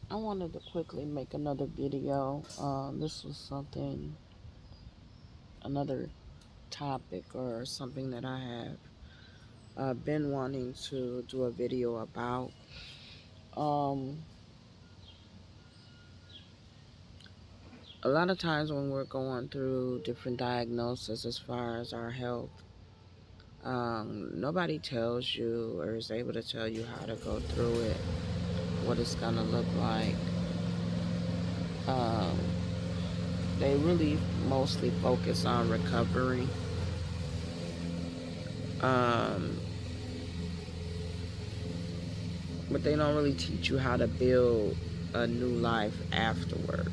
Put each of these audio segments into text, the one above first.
I wanted to quickly make another video. This was another topic or something that I have been wanting to do a video about. Um, a lot of times when we're going through different diagnoses as far as our health, nobody tells you or is able to tell you how to go through it, what it's gonna look like. Um, they really mostly focus on recovery. Um, but they don't really teach you how to build a new life afterward.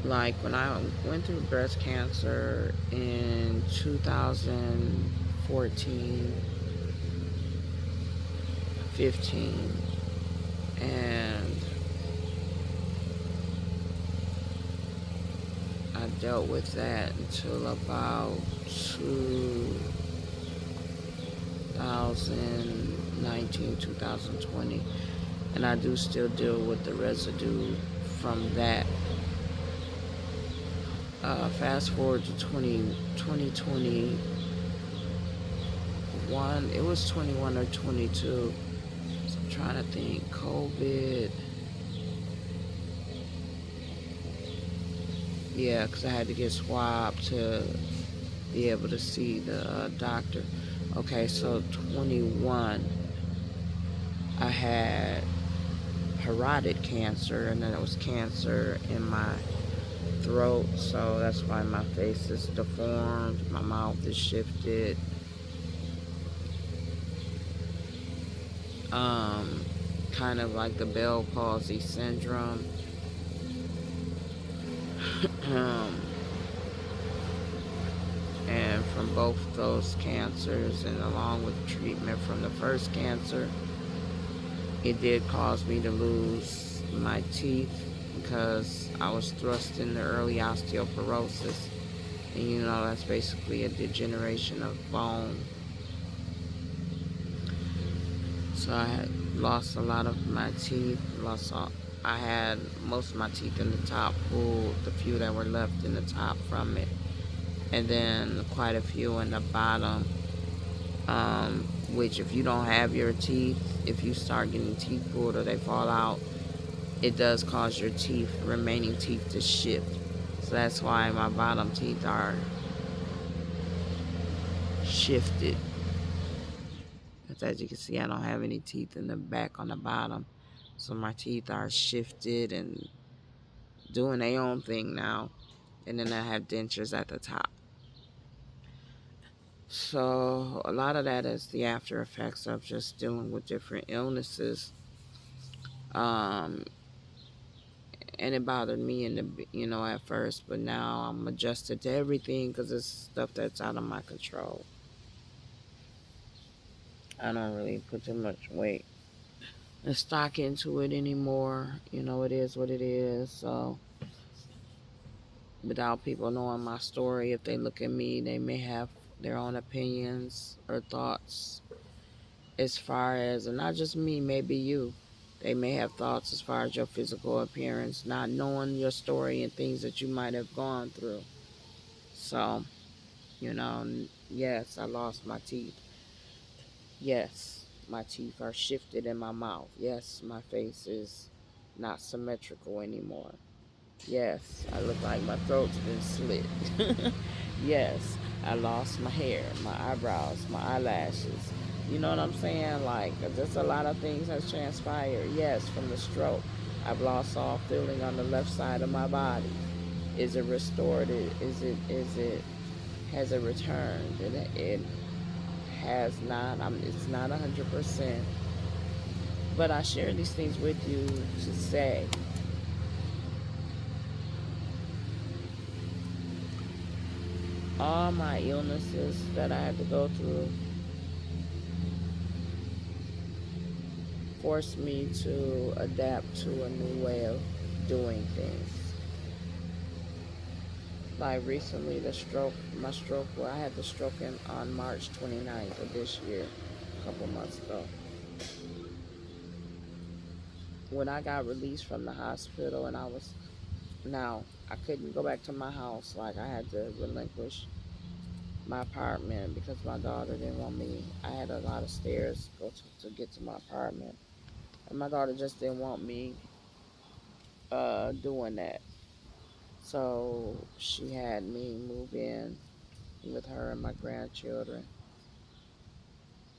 Like when I went through breast cancer in 2014, 15, and I dealt with that until about 2019, 2020, and I do still deal with the residue from that. Fast forward to 2021, it was 21 or 22. So I'm trying to think. COVID. Yeah, because I had to get swabbed to be able to see the doctor. Okay, so 21, I had parotid cancer, and then it was cancer in my throat. So that's why my face is deformed, my mouth is shifted. Um, Kind of like the Bell palsy syndrome. um, and from both those cancers, and along with treatment from the first cancer, it did cause me to lose my teeth because I was thrust into early osteoporosis. And you know, that's basically a degeneration of bone. So I had lost a lot of my teeth. I had most of my teeth in the top pulled, the few that were left in the top from it, and then quite a few in the bottom. Which if you don't have your teeth, if you start getting teeth pulled or they fall out, it does cause your remaining teeth to shift. So that's why my bottom teeth are shifted. Because as you can see, I don't have any teeth in the back on the bottom. So my teeth are shifted and doing their own thing now. And then I have dentures at the top. So a lot of that is the after effects of just dealing with different illnesses. Um, and it bothered me at first, but now I'm adjusted to everything because it's stuff that's out of my control. I don't really put too much weight and stock into it anymore. It is what it is. So without people knowing my story, if they look at me, they may have their own opinions or thoughts as far as, and not just me, maybe you. They may have thoughts as far as your physical appearance, not knowing your story and things that you might have gone through. So, yes, I lost my teeth. Yes, my teeth are shifted in my mouth. Yes, my face is not symmetrical anymore. Yes, I look like my throat's been slit. Yes, I lost my hair, my eyebrows, my eyelashes. You know what I'm saying? Like, just a lot of things has transpired. Yes, from the stroke, I've lost all feeling on the left side of my body. Is it restored? Has it returned? It has not. It's not 100%. But I share these things with you to say all my illnesses that I had to go through forced me to adapt to a new way of doing things. Like recently, my stroke, well, I had the stroke on March 29th of this year, couple months ago. When I got released from the hospital and now I couldn't go back to my house. Like I had to relinquish my apartment because my daughter didn't want me. I had a lot of stairs to go to get to my apartment, and my daughter just didn't want me doing that. So she had me move in with her and my grandchildren.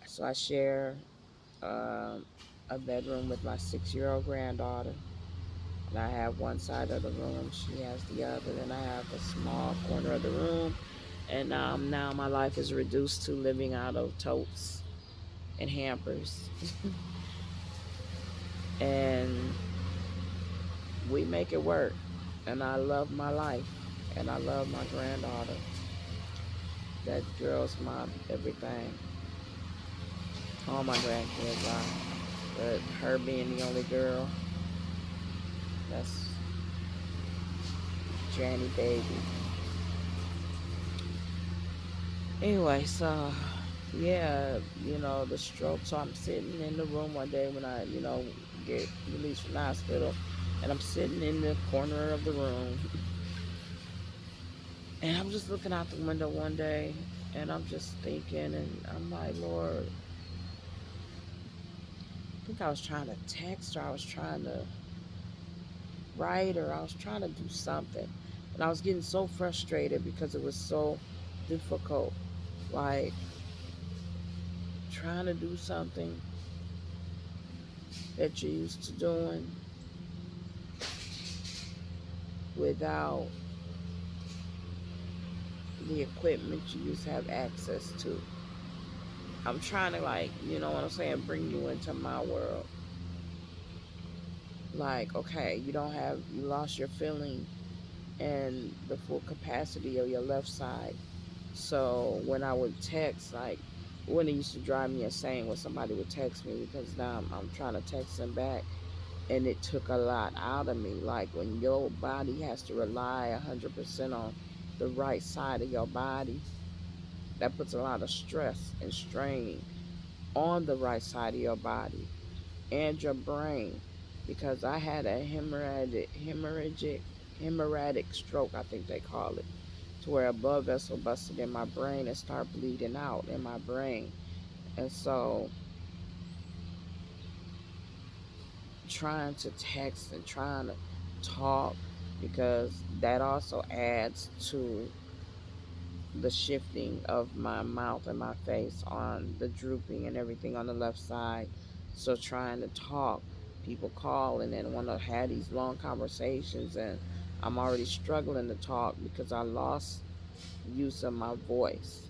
So I share um, a bedroom with my 6-year-old granddaughter. And I have one side of the room, she has the other, and I have a small corner of the room. And now my life is reduced to living out of totes and hampers. And we make it work. And I love my life. And I love my granddaughter. That girl's my everything. All my grandkids are. But her being the only girl, that's Janny baby. Anyway, so yeah, the stroke. So I'm sitting in the room one day when I, get released from the hospital, and I'm sitting in the corner of the room, and I'm just looking out the window one day, and I'm just thinking, and I'm like, Lord, I think I was trying to text, or I was trying to write, or I was trying to do something, and I was getting so frustrated because it was so difficult, like trying to do something that you're used to doing without the equipment you used to have access to. I'm trying to, like, you know what I'm saying, bring you into my world. Like, okay, you lost your feeling and the full capacity of your left side. So when I would text, like, when it used to drive me insane when somebody would text me because now I'm trying to text them back, and it took a lot out of me. Like when your body has to rely 100% on the right side of your body, that puts a lot of stress and strain on the right side of your body and your brain, because I had a hemorrhagic stroke, I think they call it, to where a blood vessel busted in my brain and started bleeding out in my brain. And so trying to text and trying to talk, because that also adds to the shifting of my mouth and my face on the drooping and everything on the left side. So trying to talk, people call and then want to have these long conversations, and I'm already struggling to talk because I lost use of my voice.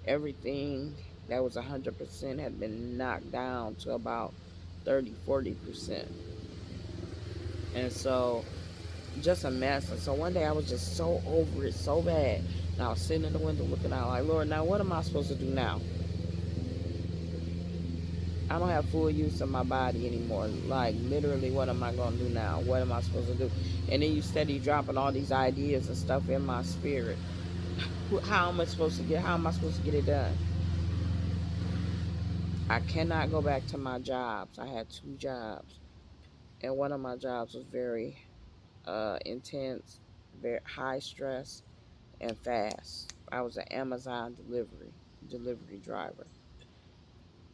Everything that was 100% had been knocked down to about 30-40%. And so just a mess. And so one day I was just so over it so bad. And I was sitting in the window looking out like, Lord, now what am I supposed to do now? I don't have full use of my body anymore. Like, literally, what am I going to do now? What am I supposed to do? And then you steady dropping all these ideas and stuff in my spirit. How am I supposed to get it done? I cannot go back to my jobs. I had 2 jobs. And one of my jobs was very intense, very high stress, and fast. I was an Amazon delivery driver.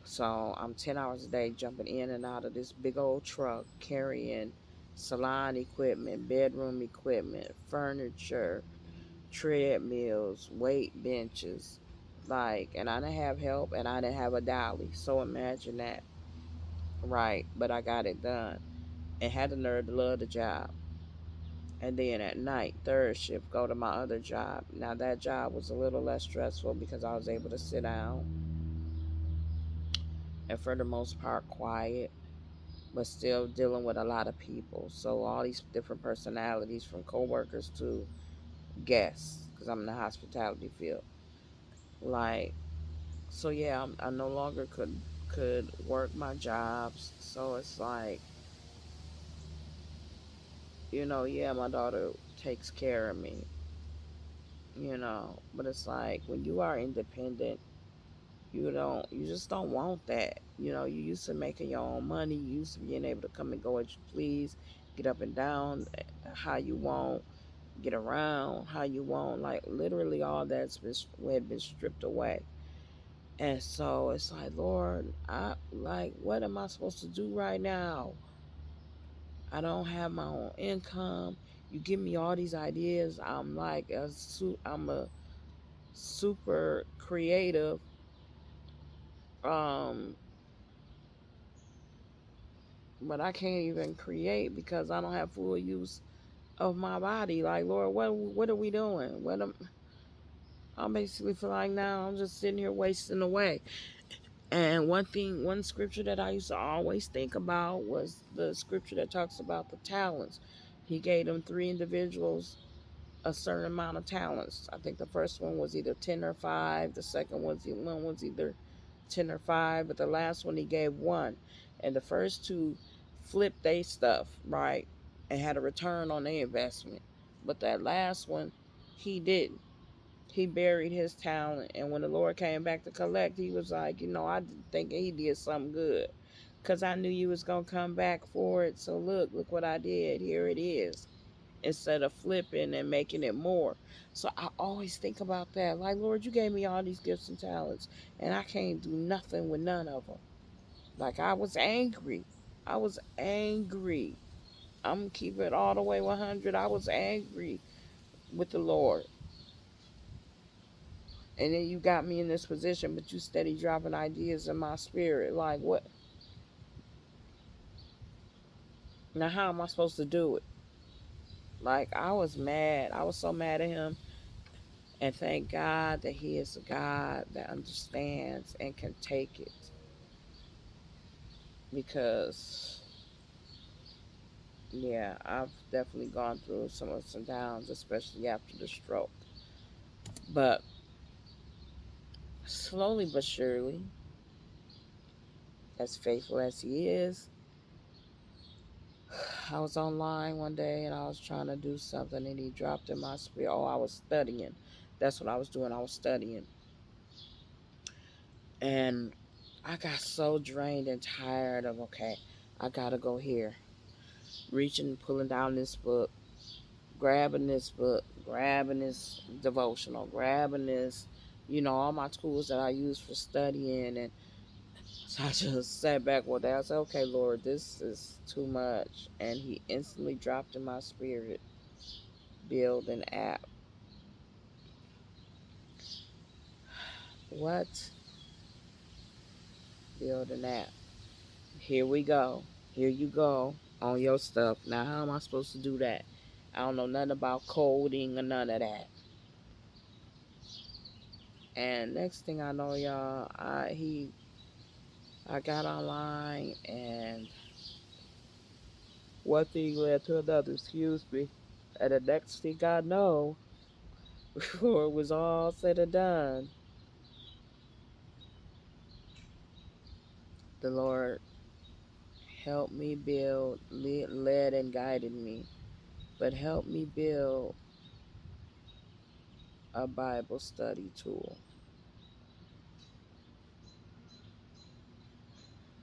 So I'm 10 hours a day jumping in and out of this big old truck carrying salon equipment, bedroom equipment, furniture, treadmills, weight benches. Like, and I didn't have help and I didn't have a dolly. So imagine that. Right. But I got it done and had the nerve to love the job. And then at night, third shift, go to my other job. Now that job was a little less stressful because I was able to sit down and for the most part quiet, but still dealing with a lot of people. So all these different personalities, from coworkers to guests, because I'm in the hospitality field. Like, so yeah, I no longer could work my jobs. So it's like, yeah, my daughter takes care of me, but it's like when you are independent, You just don't want that. You used to making your own money. You used to being able to come and go as you please, get up and down how you want, get around how you want. Like literally all that's had been stripped away. And so it's like, Lord, I like, what am I supposed to do right now? I don't have my own income. You give me all these ideas. I'm a super creative, um, but I can't even create because I don't have full use of my body. Like, Lord, what are we doing? I'm basically feel like now I'm just sitting here wasting away. And one scripture that I used to always think about was the scripture that talks about the talents. He gave them three individuals a certain amount of talents. I think the first one was either 10 or 5. The second one was either 10 or 5, but the last one he gave 1. And the first two flipped their stuff, right? And had a return on their investment. But that last one, he didn't. He buried his talent, and when the Lord came back to collect, he was like, I didn't think he did something good, because I knew you was gonna come back for it. So look what I did. Here it is, instead of flipping and making it more. So I always think about that. Like, Lord, you gave me all these gifts and talents, and I can't do nothing with none of them. Like, I was angry. I was angry. I'm keeping it all the way 100. I was angry with the Lord. And then you got me in this position, but you steady dropping ideas in my spirit. Like, what? Now, how am I supposed to do it? Like, I was mad. I was so mad at him. And thank God that he is a God that understands and can take it. Because, yeah, I've definitely gone through some ups and downs, especially after the stroke. But slowly but surely, as faithful as he is, I was online one day and I was trying to do something and he dropped in my spirit. Oh, I was studying. That's what I was doing. I was studying. And I got so drained and tired of, okay, I gotta go here. Reaching, pulling down this book, grabbing this book, grabbing this devotional, grabbing this, all my tools that I use for studying. And so I just sat back one day. I said, okay, Lord, this is too much. And he instantly dropped in my spirit, build an app. What? Build an app. Here we go. Here you go on your stuff. Now, how am I supposed to do that? I don't know nothing about coding or none of that. And next thing I know, y'all, I got online, and one thing led to another. Excuse me. And the next thing I know, before it was all said and done, the Lord helped me build, led and guided me, but helped me build a Bible study tool.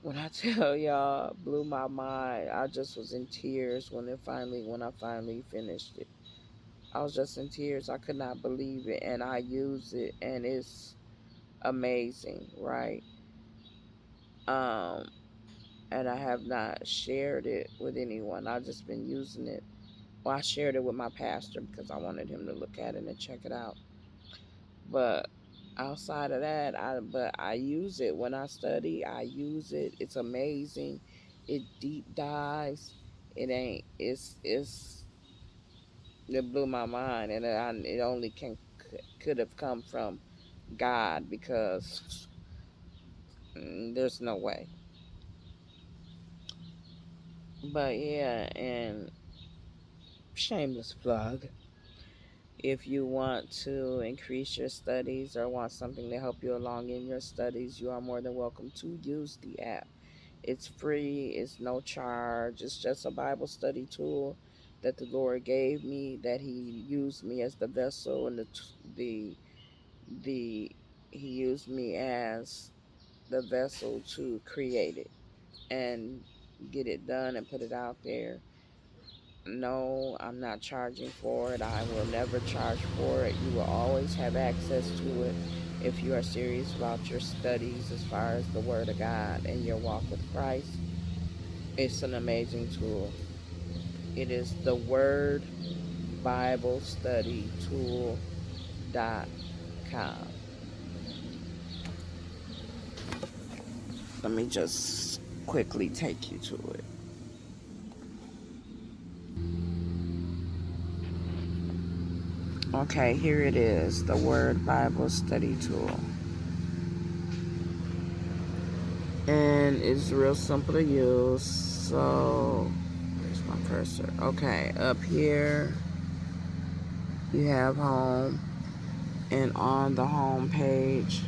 When I tell y'all, blew my mind. I just was in tears when I finally finished it. I was just in tears. I could not believe it, and I use it, and it's amazing, right? Um, and I have not shared it with anyone. I've just been using it. Well, I shared it with my pastor because I wanted him to look at it and check it out. But outside of that, I use it when I study. I use it. It's amazing. It deep dives. It blew my mind, and it only could have come from God, because there's no way. But yeah, and shameless plug. If you want to increase your studies or want something to help you along in your studies, you are more than welcome to use the app. It's free, it's no charge. It's just a Bible study tool that the Lord gave me, that He used me as the vessel and the He used me as the vessel to create it and get it done and put it out there. No, I'm not charging for it. I will never charge for it. You will always have access to it if you are serious about your studies as far as the Word of God and your walk with Christ. It's an amazing tool. It is the Word Bible Study Tool.com. Let me just quickly take you to it. Okay, here it is, the Word Bible Study Tool. And it's real simple to use. So, where's my cursor? Okay, up here you have home. And on the home page,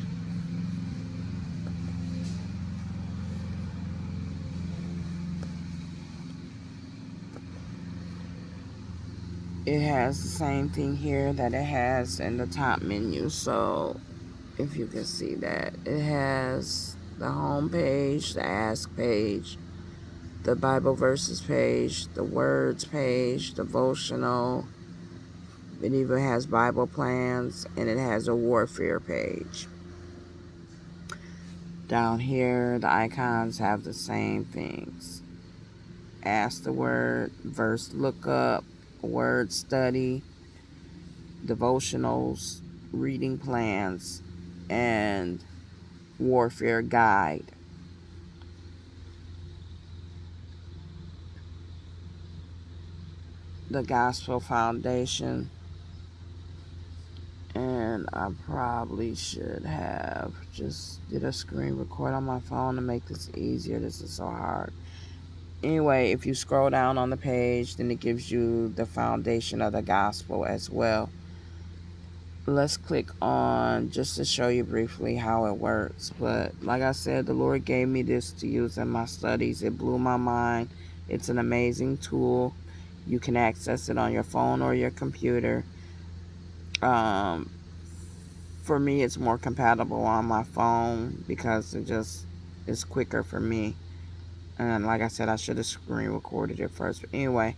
it has the same thing here that it has in the top menu. So, if you can see that, it has the home page, the ask page, the Bible verses page, the words page, devotional. It even has Bible plans, and it has a warfare page. Down here, the icons have the same things. Ask the word, verse lookup, word study, devotionals, reading plans, and warfare guide. The Gospel Foundation. And I probably should have just did a screen record on my phone to make this easier. This is so hard. Anyway, if you scroll down on the page, then it gives you the foundation of the gospel as well. Let's click on just to show you briefly how it works. But like I said, the Lord gave me this to use in my studies. It blew my mind. It's an amazing tool. You can access it on your phone or your computer. For me, it's more compatible on my phone because it's quicker for me. And like I said, I should have screen recorded it first. But anyway,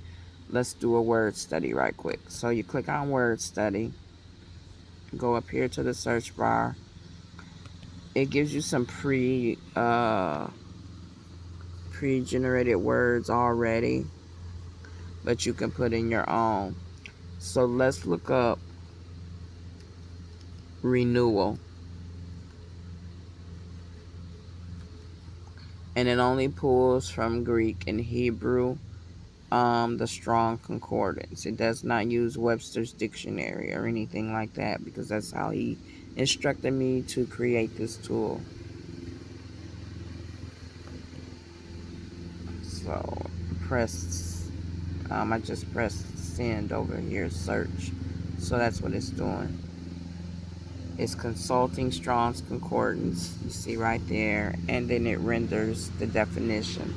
let's do a word study right quick. So you click on word study. Go up here to the search bar. It gives you some pre-generated words already, but you can put in your own. So let's look up renewal. And it only pulls from Greek and Hebrew, the Strong Concordance. It does not use Webster's Dictionary or anything like that because that's how he instructed me to create this tool. So I just pressed send over here, search. So that's what it's doing. It's consulting Strong's Concordance, you see right there, and then it renders the definition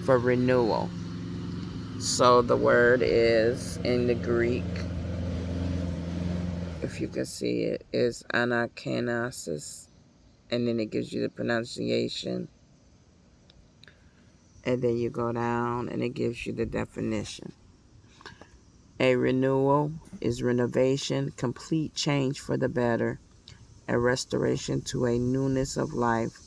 for renewal. So the word is in the Greek, if you can see it, is anakenosis, and then it gives you the pronunciation, and then you go down and it gives you the definition. A renewal is renovation, complete change for the better, a restoration to a newness of life.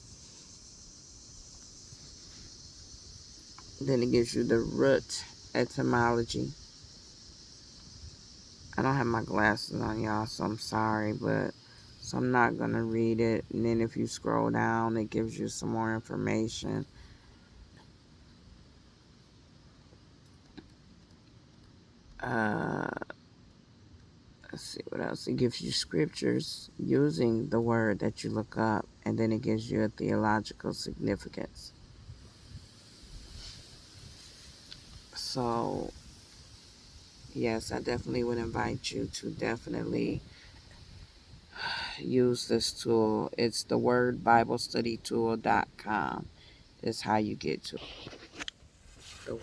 Then it gives you the root etymology. I don't have my glasses on, y'all, so I'm sorry, but so I'm not going to read it. And then if you scroll down, it gives you some more information. Let's see what else. It gives you scriptures using the word that you look up, and then it gives you a theological significance. So, yes, I definitely would invite you to definitely use this tool. It's the wordbiblestudytool.com is how you get to it. The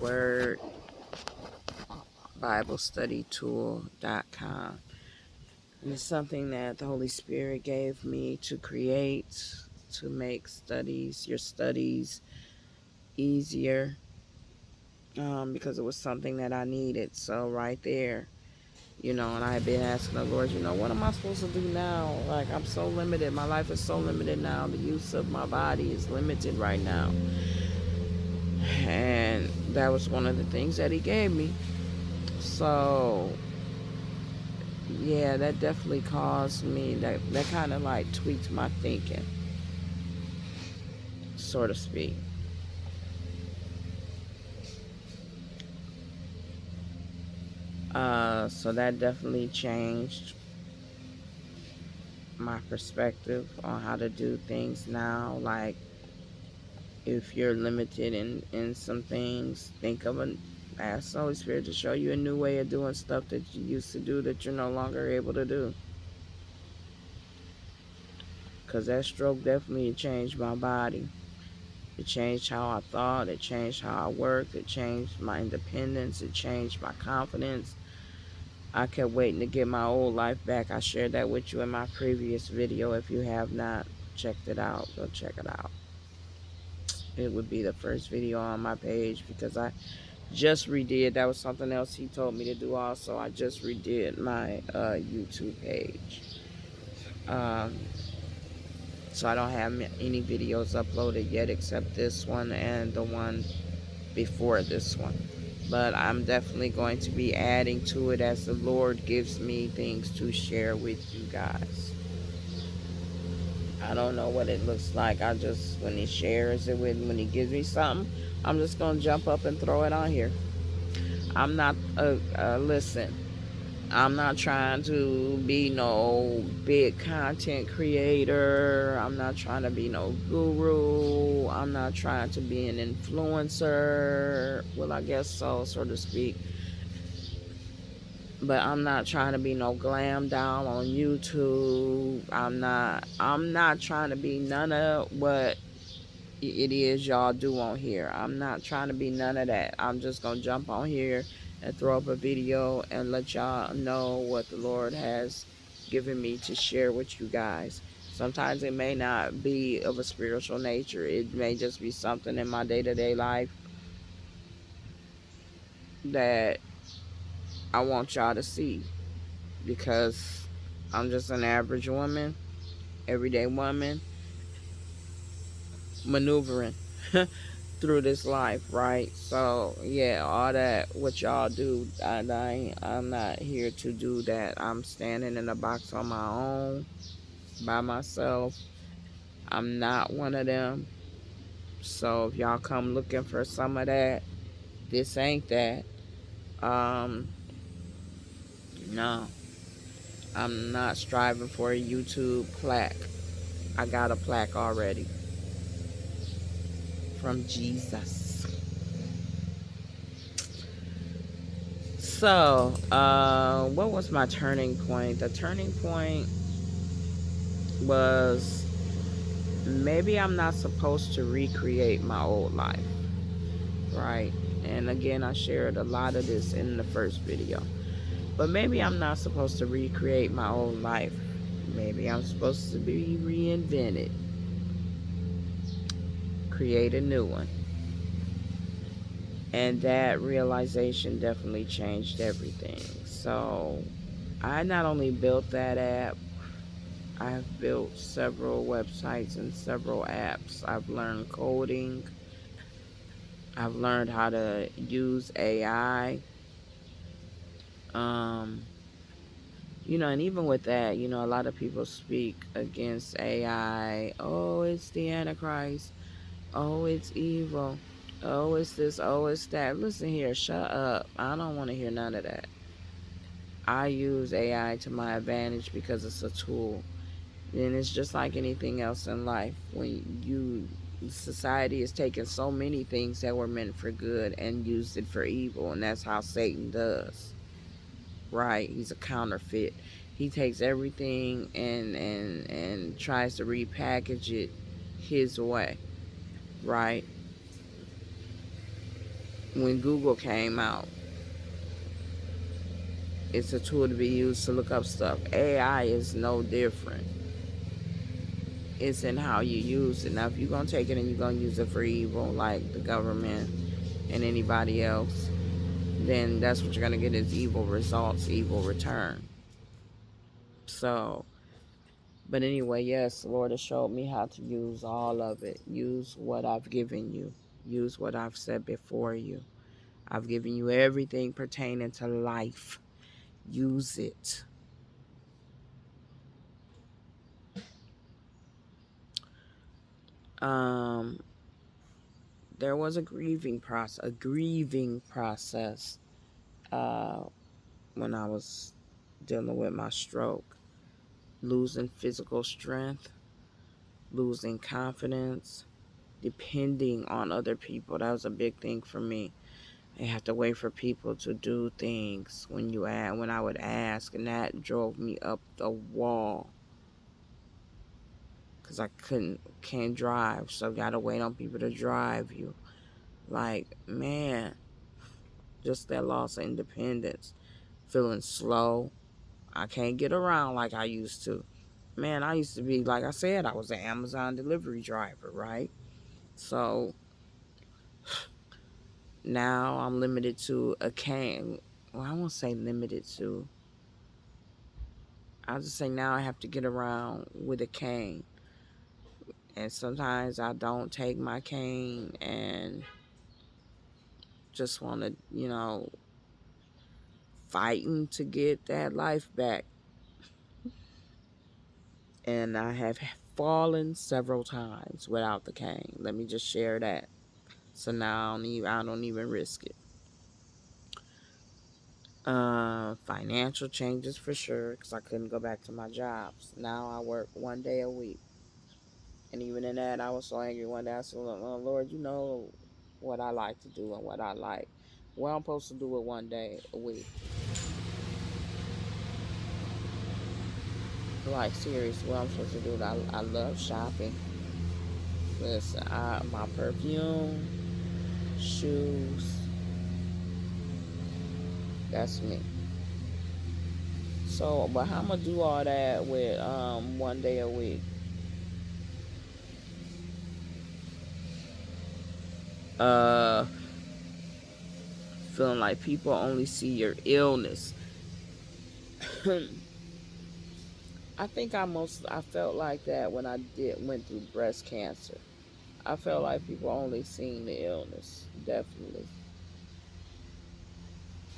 wordbiblestudytool.com. And it's something that the Holy Spirit gave me to create, to make your studies easier, because it was something that I needed. So right there, and I had been asking the Lord, what am I supposed to do now? Like, I'm so limited. My life is so limited now. The use of my body is limited right now. And that was one of the things that he gave me. So, yeah, that definitely caused me, that kind of like tweaked my thinking, so to speak. So that definitely changed my perspective on how to do things now. Like, if you're limited in some things, ask the Holy Spirit to show you a new way of doing stuff that you used to do that you're no longer able to do. Because that stroke definitely changed my body. It changed how I thought. It changed how I worked. It changed my independence. It changed my confidence. I kept waiting to get my old life back. I shared that with you in my previous video. If you have not checked it out, go check it out. It would be the first video on my page, because I just redid. That was something else he told me to do also. I just redid my YouTube page. So I don't have any videos uploaded yet except this one and the one before this one. But I'm definitely going to be adding to it as the Lord gives me things to share with you guys. I don't know what it looks like. When he shares it with, when he gives me something, I'm just going to jump up and throw it on here. I'm not, listen, I'm not trying to be no big content creator. I'm not trying to be no guru. I'm not trying to be an influencer. Well, I guess so to speak. But I'm not trying to be no glam doll on YouTube. I'm not trying to be none of what it is y'all do on here. I'm not trying to be none of that. I'm just going to jump on here and throw up a video and let y'all know what the Lord has given me to share with you guys. Sometimes it may not be of a spiritual nature. It may just be something in my day-to-day life that I want y'all to see, because I'm just an average woman, everyday woman, maneuvering through this life, right? So yeah, all that what y'all do, I'm not here to do that. I'm standing in a box on my own, by myself. I'm not one of them. So if y'all come looking for some of that, this ain't that. No, I'm not striving for a YouTube plaque. I got a plaque already from Jesus. So, what was my turning point? The turning point was, maybe I'm not supposed to recreate my old life, right? And again, I shared a lot of this in the first video. But maybe I'm not supposed to recreate my old life. Maybe I'm supposed to be reinvented, create a new one. And that realization definitely changed everything. So I not only built that app, I've built several websites and several apps. I've learned coding. I've learned how to use AI. And even with that, a lot of people speak against AI. Oh, it's the Antichrist. Oh, it's evil. Oh, it's this. Oh, it's that. Listen here, shut up. I don't want to hear none of that. I use AI to my advantage because it's a tool. And it's just like anything else in life. Society has taken so many things that were meant for good and used it for evil. And that's how Satan does. Right? He's a counterfeit. He takes everything and tries to repackage it his way. Right? When Google came out, It's a tool to be used to look up stuff. AI is no different. It's in how you use it. Now, if you're going to take it and you're going to use it for evil, like the government and anybody else, then that's what you're going to get is evil results, evil return. So, but anyway, yes, the Lord has showed me how to use all of it. Use what I've given you. Use what I've said before you. I've given you everything pertaining to life. Use it. There was a grieving process when I was dealing with my stroke. Losing physical strength, losing confidence, depending on other people. That was a big thing for me. I have to wait for people to do things when I would ask, and that drove me up the wall because I can't drive, so gotta wait on people to drive you. Like, man, just that loss of independence, feeling slow. I can't get around like I used to. Man, I used to be, like I said, I was an Amazon delivery driver, right? So now I'm limited to a cane. Well, I won't say limited to. I'll just say now I have to get around with a cane. And sometimes I don't take my cane and just want to, fighting to get that life back. And I have fallen several times without the cane. Let me just share that. So now I don't even risk it. Financial changes for sure, because I couldn't go back to my jobs. Now I work 1 day a week. And even in that, I was so angry one day. I said, Lord, you know what I like to do and what I like. Well, I'm supposed to do it 1 day a week. Like, seriously, what I'm supposed to do. I love shopping. Listen, my perfume, shoes, that's me. So, but how am I do all that with 1 day a week? Feeling like people only see your illness. I think I felt like that when I went through breast cancer. I felt like people only seen the illness. Definitely.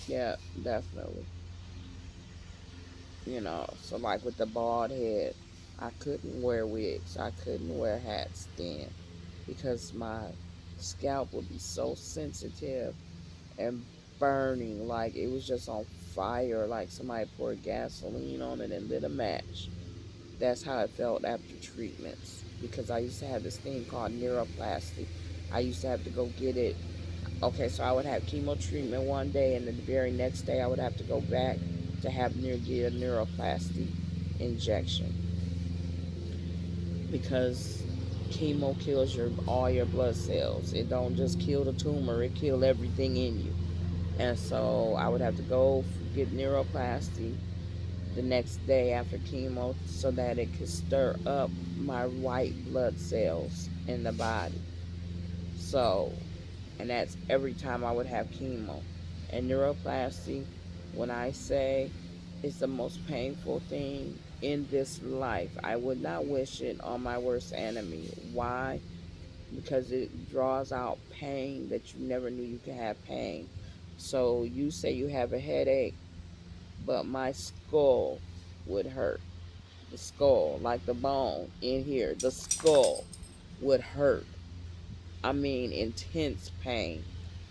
Yeah, definitely. So like with the bald head, I couldn't wear wigs. I couldn't wear hats then because my scalp would be so sensitive and burning, like it was just on fire, like somebody poured gasoline on it and lit a match. That's how it felt after treatments, because I used to have this thing called neuroplasty. I used to have to go get it. Okay, so I would have chemo treatment 1 day, and then the very next day I would have to go back to get a neuroplasty injection, because chemo kills all your blood cells. It don't just kill the tumor, it kills everything in you. And so I would have to go get neuroplasty the next day after chemo so that it could stir up my white blood cells in the body. So, and that's every time I would have chemo. And neuroplasty, when I say it's the most painful thing in this life, I would not wish it on my worst enemy. Why? Because it draws out pain that you never knew you could have pain. So you say you have a headache, but my skull would hurt. The skull, like the bone in here, the skull would hurt. I mean, intense pain,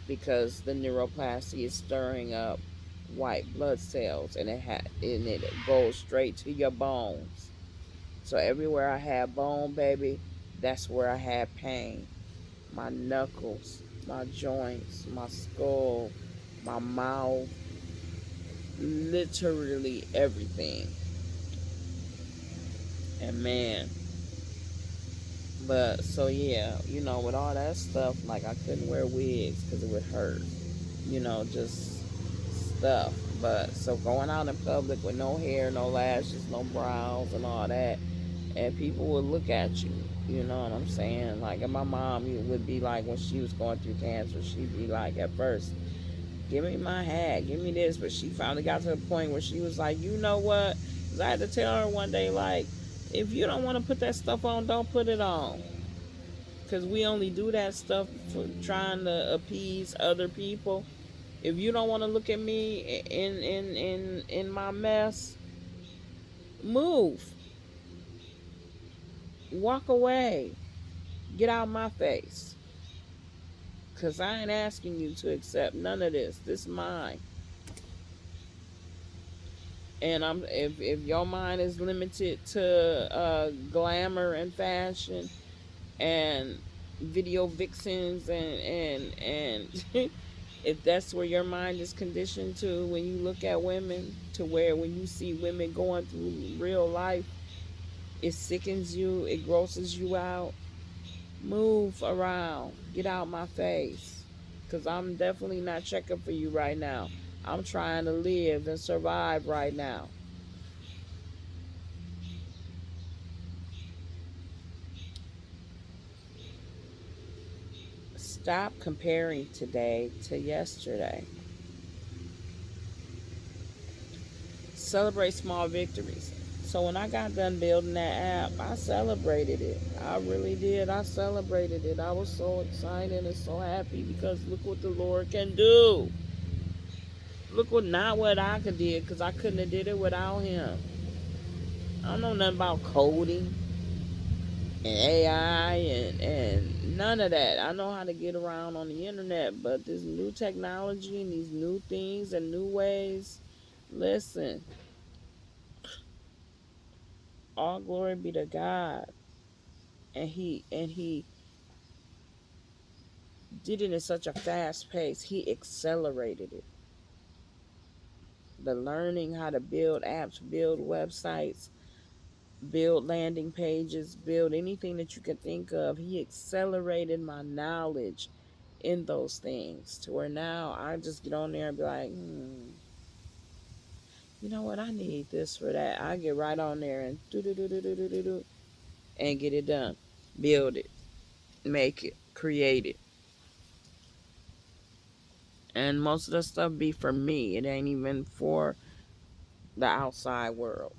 because the neuroplasty is stirring up white blood cells, and it goes straight to your bones. So everywhere I have bone, baby, that's where I have pain. My knuckles, my joints, my skull, my mouth, literally everything. And man, but so yeah, with all that stuff, like I couldn't wear wigs because it would hurt, just stuff. But so going out in public with no hair, no lashes, no brows, and all that, and people would look at you. You know what I'm saying? Like, and my mom would be like, when she was going through cancer, she'd be like, at first, give me my hat, give me this. But she finally got to the point where she was like, you know what? 'Cause I had to tell her one day, like, if you don't want to put that stuff on, don't put it on. Because we only do that stuff for trying to appease other people. If you don't want to look at me in my mess, move, walk away, get out of my face. Because I ain't asking you to accept none of this. This is mine. And if your mind is limited to glamour and fashion and video vixens and if that's where your mind is conditioned to, when you look at women, to where when you see women going through real life, it sickens you, it grosses you out, move around, get out my face, because I'm definitely not checking for you right now. I'm trying to live and survive right now. Stop comparing today to yesterday. Celebrate small victories. So when I got done building that app, I celebrated it. I really did. I celebrated it. I was so excited and so happy because look what the Lord can do. Look what not what I could did, because I couldn't have did it without Him. I don't know nothing about coding and AI and none of that. I know how to get around on the internet, but this new technology and these new things and new ways, listen, all glory be to God. And he did it in such a fast pace. He accelerated it. The learning how to build apps, build websites, build landing pages, build anything that you could think of. He accelerated my knowledge in those things to where now I just get on there and be like, you know what, I need this for that. I get right on there and do do do do do do do do and get it done. Build it, make it, create it. And most of the stuff be for me. It ain't even for the outside world.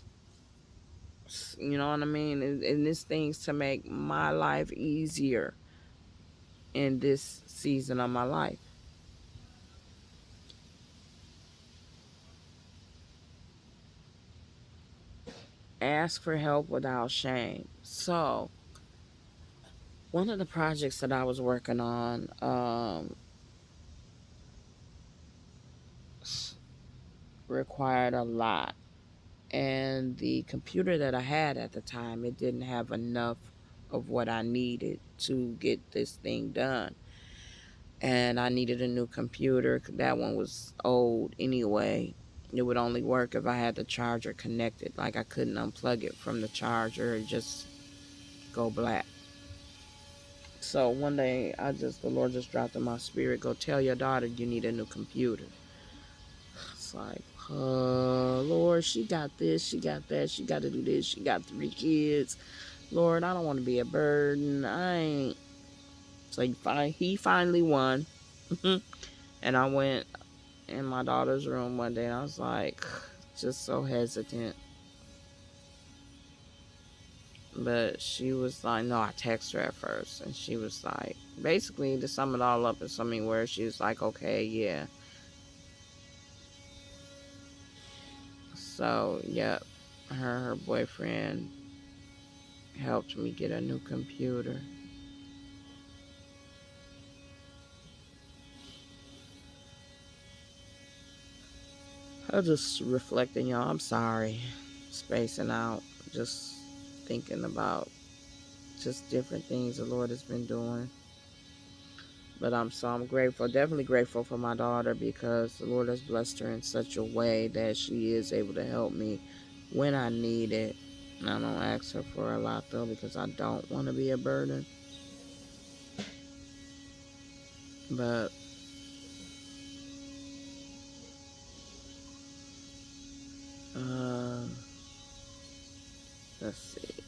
You know what I mean? And this thing's to make my life easier in this season of my life. Ask for help without shame. So, one of the projects that I was working on required a lot. And the computer that I had at the time, it didn't have enough of what I needed to get this thing done. And I needed a new computer. That one was old anyway. It would only work if I had the charger connected. Like, I couldn't unplug it from the charger and just go black. So one day, the Lord just dropped in my spirit, go tell your daughter you need a new computer. It's like, Lord, she got this, she got that, she got to do this, she got 3 kids. Lord, I don't want to be a burden. I ain't. So he finally won. And I went in my daughter's room one day and I was like, just so hesitant. But she was like, no, I texted her at first. And she was like, basically, to sum it all up in so many words, she was like, okay, yeah. So, yep, her boyfriend helped me get a new computer. I was just reflecting, y'all. I'm sorry. Spacing out. Just thinking about just different things the Lord has been doing. But I'm grateful, definitely grateful for my daughter, because the Lord has blessed her in such a way that she is able to help me when I need it. And I don't ask her for a lot though, because I don't want to be a burden. But Um, let's see.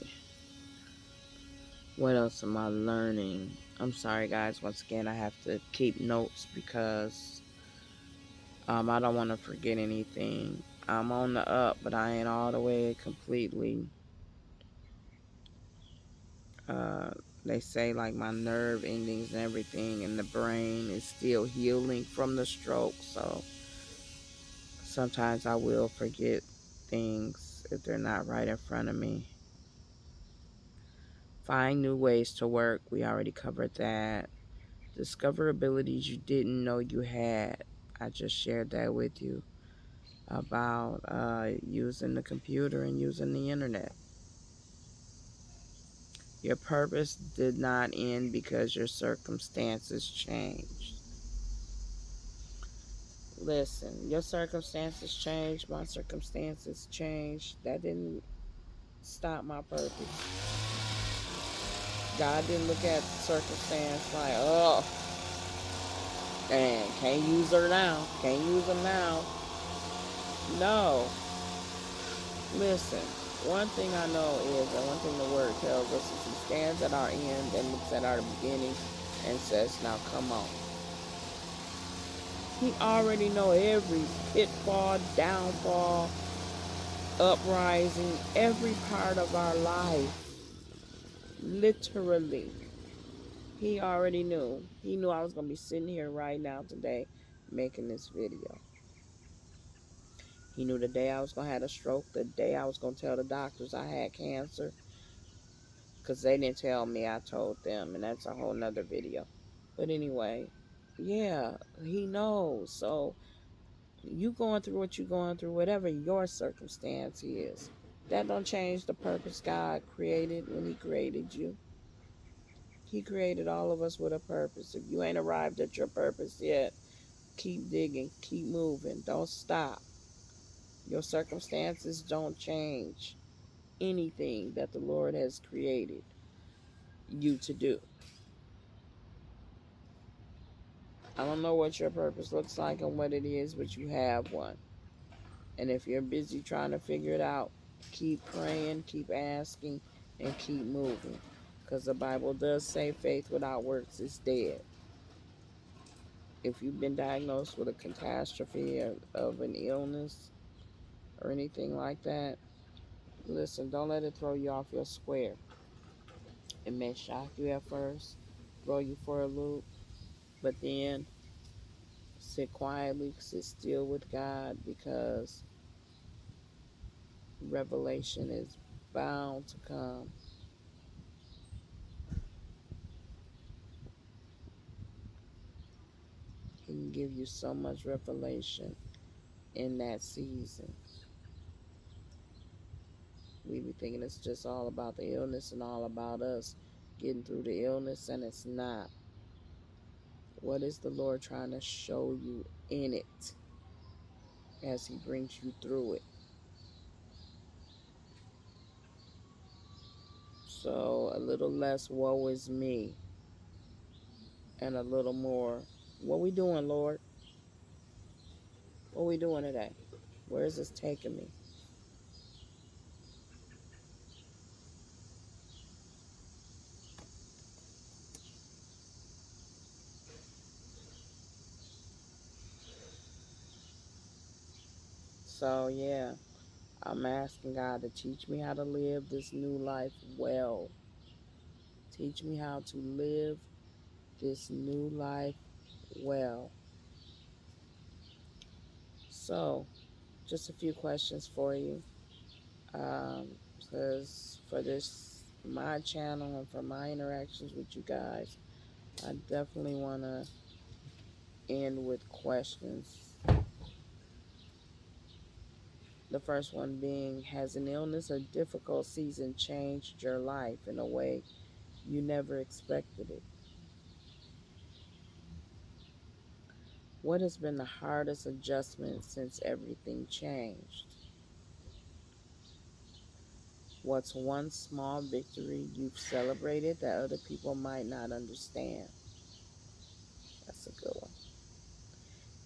What else am I learning? I'm sorry, guys. Once again, I have to keep notes because I don't want to forget anything. I'm on the up, but I ain't all the way completely. Uh, they say like my nerve endings and everything in the brain is still healing from the stroke. So sometimes I will forget things if they're not right in front of me. Find new ways to work. We already covered that. Discover abilities you didn't know you had. I just shared that with you about using the computer and using the internet. Your purpose did not end because your circumstances changed. Listen, your circumstances changed, my circumstances changed. That didn't stop my purpose. God didn't look at the circumstance like, oh, and can't use her now, can't use him now. No. Listen, one thing I know is, and one thing the word tells us is he stands at our end and looks at our beginning and says, now come on. He already know every pitfall, downfall, uprising, every part of our life. Literally. He already knew. He knew I was going to be sitting here right now today making this video. He knew the day I was going to have a stroke, the day I was going to tell the doctors I had cancer. Because they didn't tell me, I told them. And that's a whole nother video. But anyway, yeah, he knows. So you going through what you're going through, whatever your circumstance is, that don't change the purpose God created when he created you. He created all of us with a purpose. If you ain't arrived at your purpose yet, keep digging, keep moving, don't stop. Your circumstances don't change anything that the Lord has created you to do. I don't know what your purpose looks like and what it is, but you have one. And if you're busy trying to figure it out, keep praying, keep asking, and keep moving. Because the Bible does say faith without works is dead. If you've been diagnosed with a catastrophe of an illness or anything like that, listen, don't let it throw you off your square. It may shock you at first, throw you for a loop, but then sit quietly, sit still with God, because revelation is bound to come. He can give you so much revelation in that season. We be thinking it's just all about the illness and all about us getting through the illness, and it's not. What is the Lord trying to show you in it as he brings you through it? So a little less woe is me and a little more, what we doing, Lord? What we doing today? Where is this taking me? So yeah, I'm asking God to teach me how to live this new life well. Teach me how to live this new life well. So, just a few questions for you. Because for this, my channel, and for my interactions with you guys, I definitely want to end with questions. The first one being, has an illness or difficult season changed your life in a way you never expected it? What has been the hardest adjustment since everything changed? What's one small victory you've celebrated that other people might not understand? That's a good one.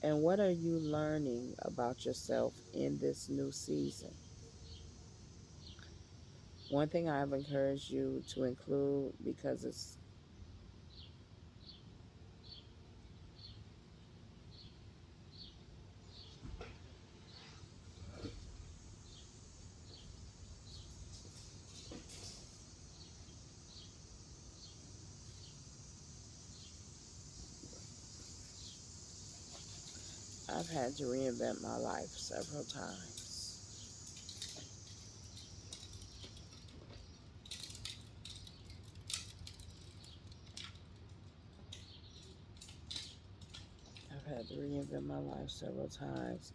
And what are you learning about yourself in this new season? One thing I've encouraged you to include, because I've had to reinvent my life several times. I've had to reinvent my life several times.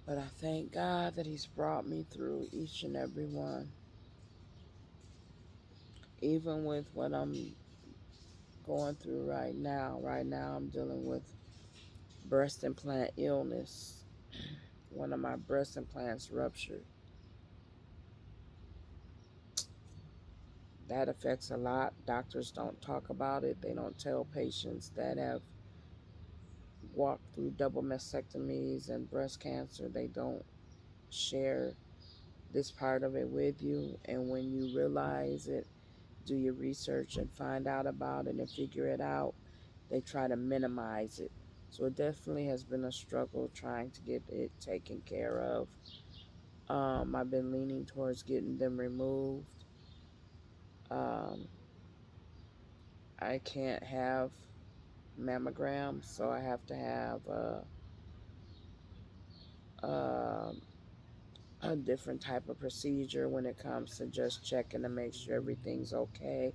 But I thank God that He's brought me through each and every one. Even with what I'm going through right now. Right now, I'm dealing with breast implant illness. One of my breast implants ruptured. That affects a lot. Doctors don't talk about it. They don't tell patients that have walked through double mastectomies and breast cancer. They don't share this part of it with you. And when you realize it, do your research and find out about it and figure it out, they try to minimize it. So it definitely has been a struggle trying to get it taken care of. I've been leaning towards getting them removed. Um, I can't have mammograms, so I have to have a, a different type of procedure when it comes to just checking to make sure everything's okay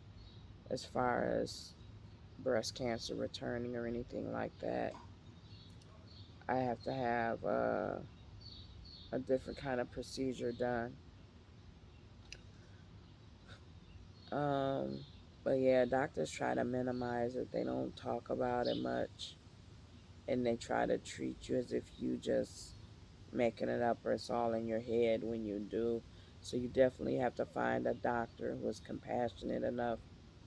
as far as breast cancer returning or anything like that. I have to have a different kind of procedure done. Um, but yeah, doctors try to minimize it. They don't talk about it much. And they try to treat you as if you just making it up or it's all in your head when you do. So you definitely have to find a doctor who is compassionate enough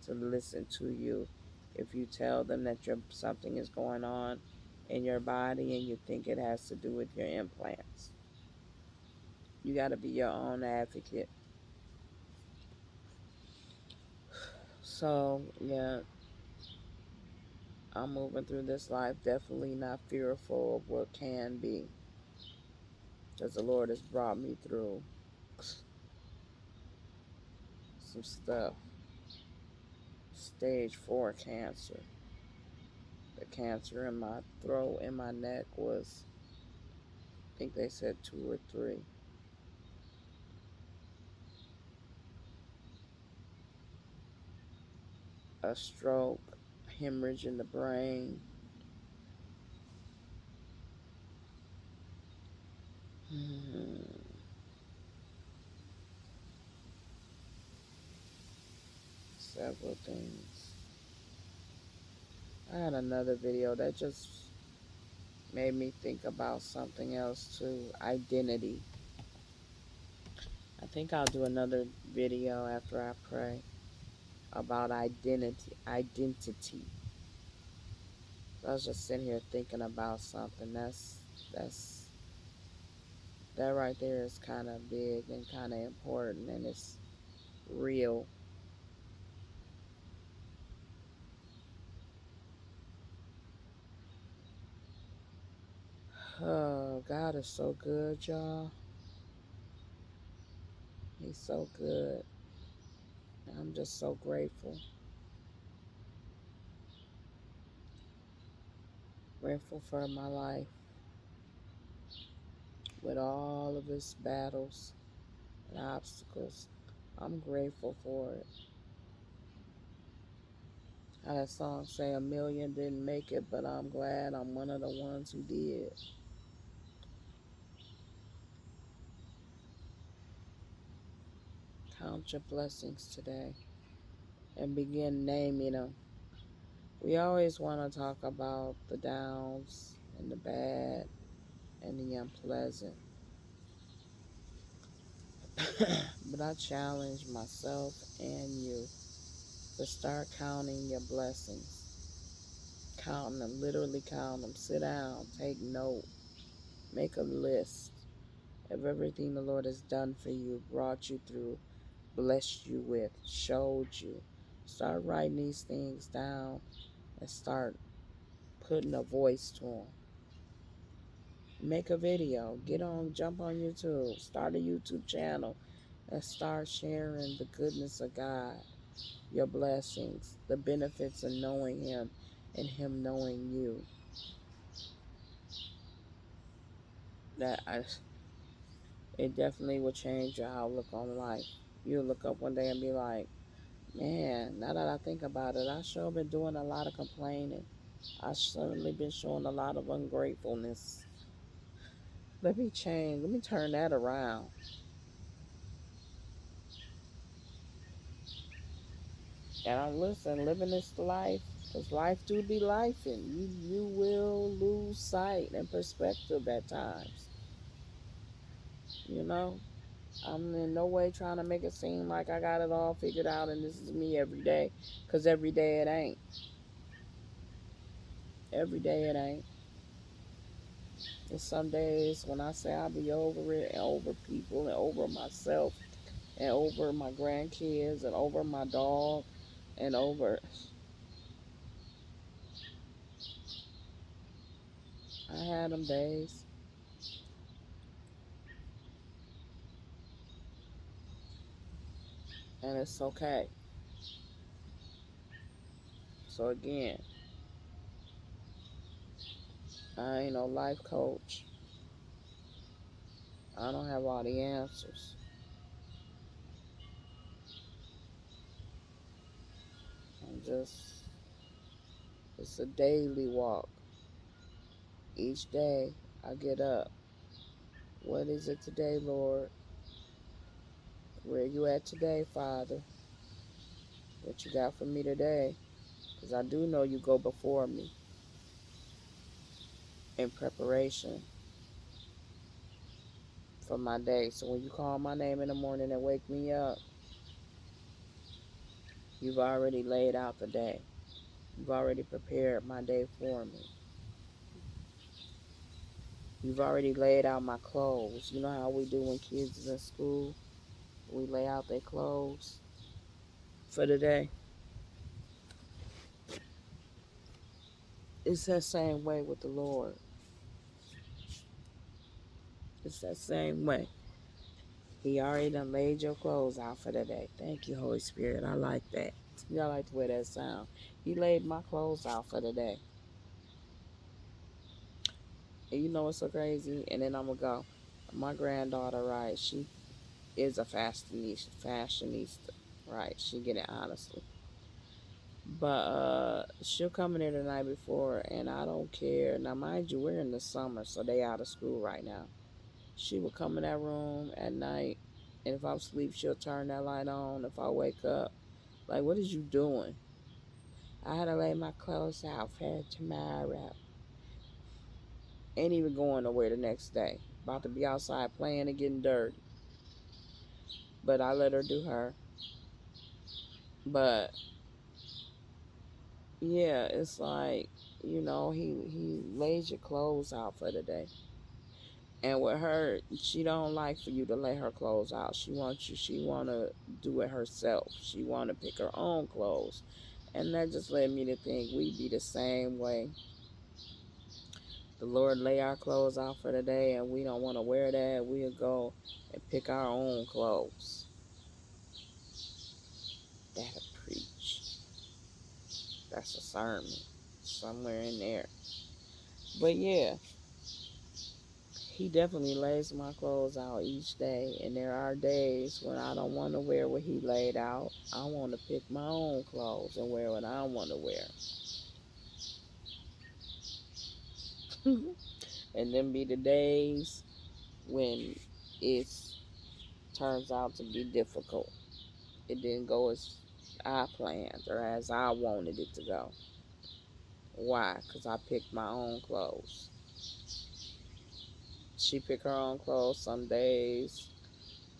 to listen to you. If you tell them that something is going on in your body and you think it has to do with your implants, you got to be your own advocate. So, yeah, I'm moving through this life definitely not fearful of what can be because the Lord has brought me through some stuff. Stage 4 cancer. The cancer in my throat and my neck was, I think they said 2 or 3. A stroke, hemorrhage in the brain. Several things. I had another video that just made me think about something else too. Identity. I think I'll do another video after I pray about identity. Identity. I was just sitting here thinking about something. That's that right there is kind of big and kind of important, and it's real. Oh, God is so good, y'all. He's so good. I'm just so grateful. Grateful for my life with all of its battles and obstacles. I'm grateful for it. How that song say, a million didn't make it, but I'm glad I'm one of the ones who did. Count your blessings today and begin naming them. We always want to talk about the downs and the bad and the unpleasant. But I challenge myself and you to start counting your blessings. count them, literally count them. Sit down, take note, make a list of everything the Lord has done for you, brought you through, blessed you with, showed you. Start writing these things down and start putting a voice to them. Make a video, jump on YouTube, start a YouTube channel, and start sharing the goodness of God, your blessings, the benefits of knowing Him and Him knowing you. It definitely will change your outlook on life. You'll look up one day and be like, man, now that I think about it, I sure been doing a lot of complaining. I certainly been showing a lot of ungratefulness. Let me change. Let me turn that around. And I'm living this life, because life do be life, and you will lose sight and perspective at times. You know, I'm in no way trying to make it seem like I got it all figured out and this is me every day, because every day it ain't. Every day it ain't. And some days when I say I'll be over it and over people and over myself and over my grandkids and over my dog and over, I had them days. And it's okay. So again, I ain't no life coach. I don't have all the answers. It's a daily walk. Each day I get up. What is it today, Lord? Where you at today, Father? What you got for me today? Because I do know you go before me in preparation for my day. So when you call my name in the morning and wake me up, you've already laid out the day. You've already prepared my day for me. You've already laid out my clothes. You know how we do when kids is in school? We lay out their clothes for the day. It's that same way with the Lord. It's that same way. He already done laid your clothes out for the day. Thank you, Holy Spirit. I like that. Y'all like the way that sound. He laid my clothes out for the day. And you know what's so crazy? And then I'm going to go. My granddaughter, right, she is a fashionista, right? She get it honestly. But she'll come in there the night before, and I don't care. Now, mind you, we're in the summer, so they out of school right now. She will come in that room at night, and if I'm asleep, she'll turn that light on. If I wake up, like, what is you doing? I had to lay my clothes out for tomorrow. Ain't even going nowhere the next day. About to be outside playing and getting dirty. But I let her do her. But yeah, it's like, he lays your clothes out for the day. And with her, she don't like for you to lay her clothes out. She want to do it herself. She want to pick her own clothes. And that just led me to think we be the same way. The Lord lay our clothes out for the day and we don't want to wear that. We'll go and pick our own clothes. That'll preach. That's a sermon somewhere in there. But yeah, he definitely lays my clothes out each day. And there are days when I don't want to wear what he laid out. I want to pick my own clothes and wear what I want to wear. And then be the days when it turns out to be difficult. It didn't go as I planned or as I wanted it to go. Why? Because I picked my own clothes. She picked her own clothes. Some days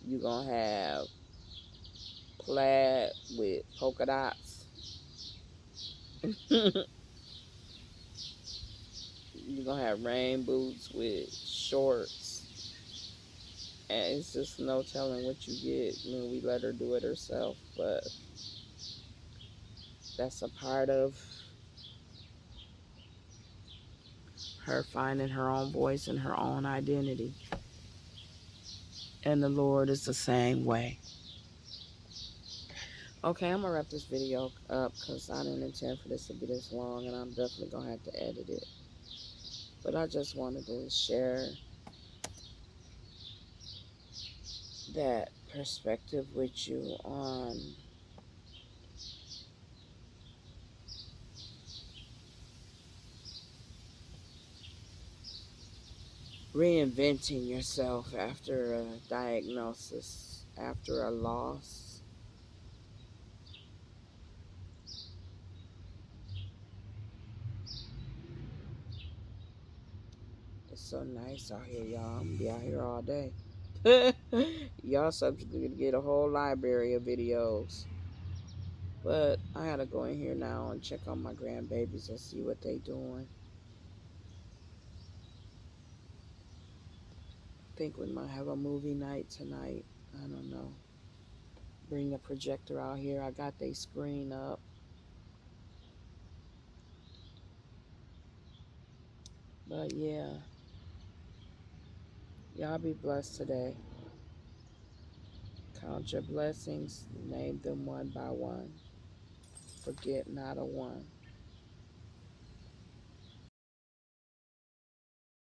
you going to have plaid with polka dots. You're gonna have rain boots with shorts, and it's just no telling what you get when we let her do it herself. But that's a part of her finding her own voice and her own identity. And the Lord is the same way. Okay, I'm gonna wrap this video up because I didn't intend for this to be this long, and I'm definitely gonna have to edit it. But I just wanted to share that perspective with you on reinventing yourself after a diagnosis, after a loss. It's so nice out here, y'all. I'm gonna be out here all day. Y'all subject to get a whole library of videos. But I gotta go in here now and check on my grandbabies and see what they doing. I think we might have a movie night tonight. I don't know. Bring the projector out here. I got they screen up. But yeah, y'all be blessed today. Count your blessings, name them one by one. Forget not a one.